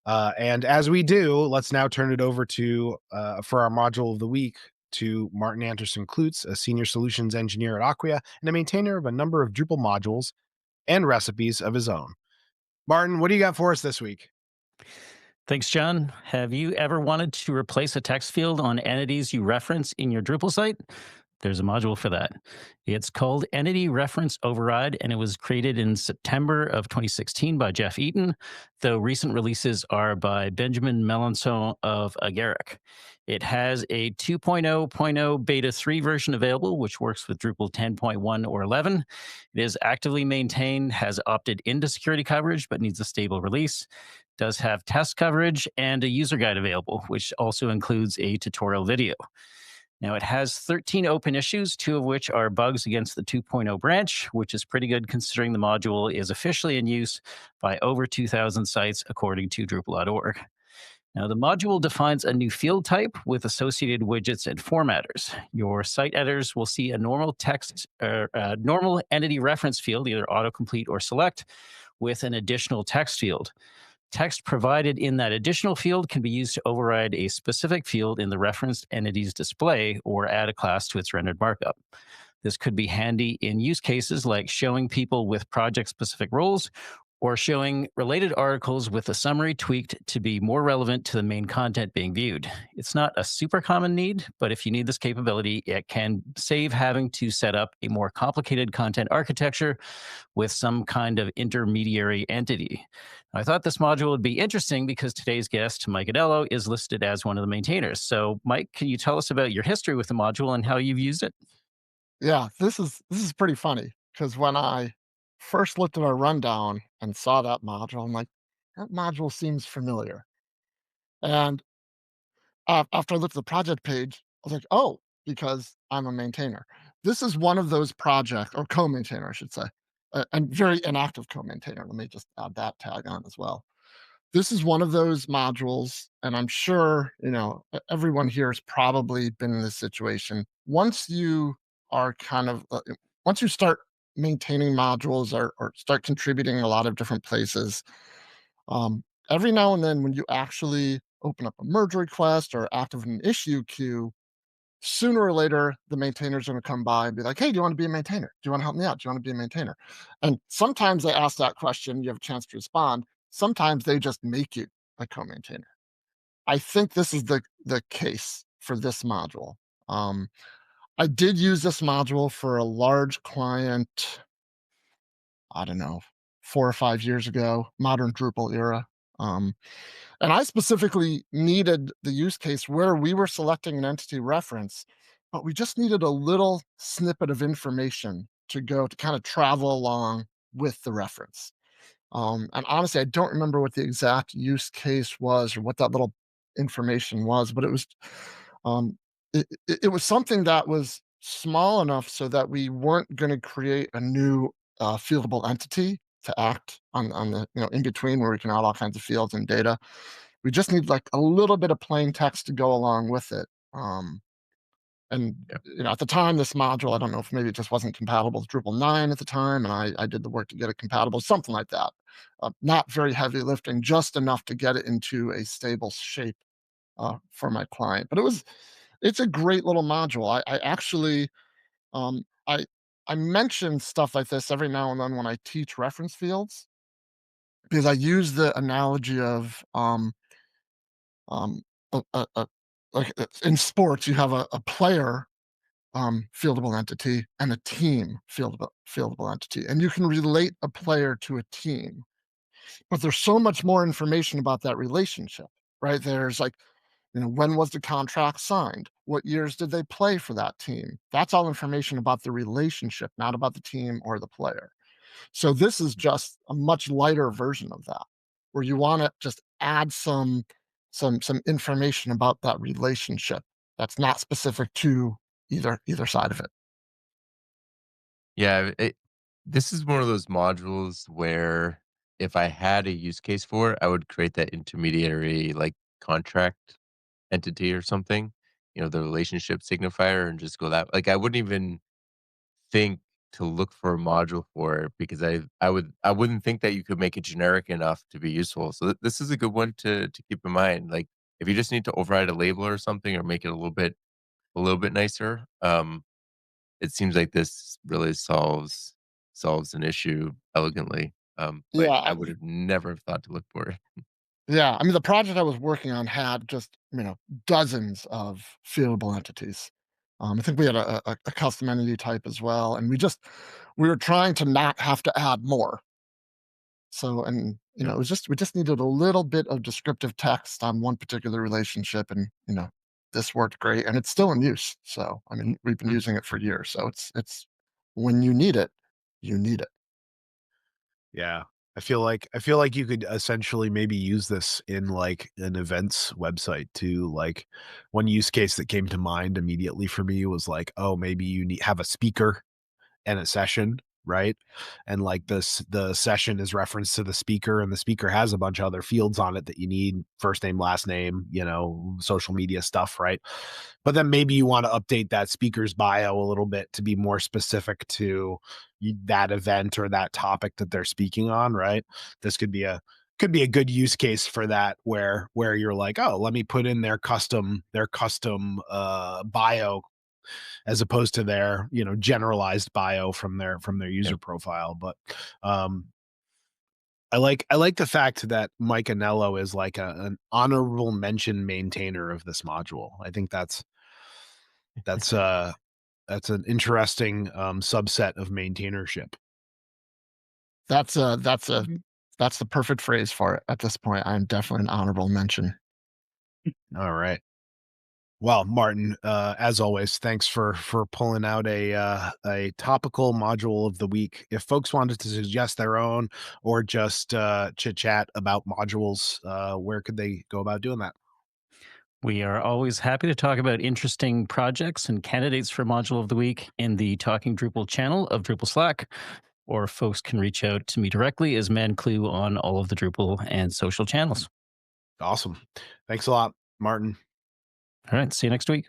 And as we do, let's now turn it over to for our module of the week to Martin Anderson Klutz, a senior solutions engineer at Acquia and a maintainer of a number of Drupal modules and recipes of his own. Martin, what do you got for us this week? Thanks, John. Have you ever wanted to replace a text field on entities you reference in your Drupal site? There's a module for that. It's called Entity Reference Override, and it was created in September of 2016 by Jeff Eaton, though recent releases are by Benjamin Melanson of Agaric. It has a 2.0.0 beta 3 version available, which works with Drupal 10.1 or 11. It is actively maintained, has opted into security coverage, but needs a stable release. Does have test coverage and a user guide available, which also includes a tutorial video. Now, it has 13 open issues, two of which are bugs against the 2.0 branch, which is pretty good considering the module is officially in use by over 2,000 sites, according to Drupal.org. Now, the module defines a new field type with associated widgets and formatters. Your site editors will see a normal text or normal entity reference field, either autocomplete or select, with an additional text field. Text provided in that additional field can be used to override a specific field in the referenced entity's display or add a class to its rendered markup. This could be handy in use cases like showing people with project-specific roles or showing related articles with a summary tweaked to be more relevant to the main content being viewed. It's not a super common need, but if you need this capability, it can save having to set up a more complicated content architecture with some kind of intermediary entity. I thought this module would be interesting because today's guest, Mike Adello, is listed as one of the maintainers. So, Mike, can you tell us about your history with the module and how you've used it? Yeah, this is pretty funny because when I first looked at our rundown and saw that module, I'm like, "That module seems familiar." And after I looked at the project page, I was like, "Oh," because I'm a maintainer. This is one of those project or co-maintainer, I should say, and very inactive co-maintainer. Let me just add that tag on as well. This is one of those modules, and I'm sure, everyone here has probably been in this situation. Are kind of, once you start maintaining modules or start contributing in a lot of different places, every now and then when you actually open up a merge request or active an issue queue, sooner or later the maintainer's going to come by and be like, "Hey, do you want to be a maintainer? Do you want to help me out? Do you want to be a maintainer?" And sometimes they ask that question, you have a chance to respond. Sometimes they just make you a co-maintainer. I think this is the case for this module. Um, I did use this module for a large client, I don't know, 4 or 5 years ago, modern Drupal era. Um, and I specifically needed the use case where we were selecting an entity reference, but we just needed a little snippet of information to go to kind of travel along with the reference. And honestly, I don't remember what the exact use case was or what that little information was, but um, it was something that was small enough so that we weren't going to create a new fieldable entity to act on the in between where we can add all kinds of fields and data. We just need like a little bit of plain text to go along with it. And Yeah. at the time, this module, I don't know if maybe it just wasn't compatible with Drupal 9 at the time, and I did the work to get it compatible, something like that. Not very heavy lifting, just enough to get it into a stable shape for my client. But it's a great little module. I actually um, I I mention stuff like this every now and then when I teach reference fields because I use the analogy of um, like in sports, you have a player fieldable entity and a team fieldable entity, and you can relate a player to a team. But there's so much more information about that relationship, right? There's like, when was the contract signed? What years did they play for that team? That's all information about the relationship, not about the team or the player. So this is just a much lighter version of that, where you want to just add some information about that relationship that's not specific to either side of it. Yeah, this is one of those modules where if I had a use case for it, I would create that intermediary, like, contract entity or something, the relationship signifier and just go that like, I wouldn't even think to look for a module for because I wouldn't think that you could make it generic enough to be useful. So this is a good one to keep in mind. Like if you just need to override a label or something or make it a little bit nicer, it seems like this really solves an issue elegantly. But Yeah, I would have never have thought to look for it. yeah. I mean, the project I was working on had just dozens of fieldable entities. I think we had a custom entity type as well, and we were trying to not have to add more. So, and Yep. it was just we just needed a little bit of descriptive text on one particular relationship, and this worked great, and it's still in use. So, I mean, we've been Mm, using it for years. So it's when you need it, you need it. Yeah. I feel like you could essentially maybe use this in like an events website too. Like one use case that came to mind immediately for me was like, oh, maybe you need have a speaker and a session, right? And like the session is referenced to the speaker, and the speaker has a bunch of other fields on it that you need: first name, last name, social media stuff, right? But then maybe you want to update that speaker's bio a little bit to be more specific to that event or that topic that they're speaking on, right? This could be a good use case for that, where you're like, oh, let me put in their custom bio as opposed to their generalized bio from their yep. user profile. But um I like the fact that Mike Anello is like an honorable mention maintainer of this module. I think that's an interesting subset of maintainership. That's a that's a Mhm. that's the perfect phrase for it. At this point, I'm definitely an honorable mention. All right. Well, Martin, as always, thanks for pulling out a topical module of the week. If folks wanted to suggest their own or just chit chat about modules, where could they go about doing that? We are always happy to talk about interesting projects and candidates for Module of the Week in the Talking Drupal channel of Drupal Slack, or folks can reach out to me directly as ManClue on all of the Drupal and social channels. Awesome. Thanks a lot, Martin. All right, see you next week.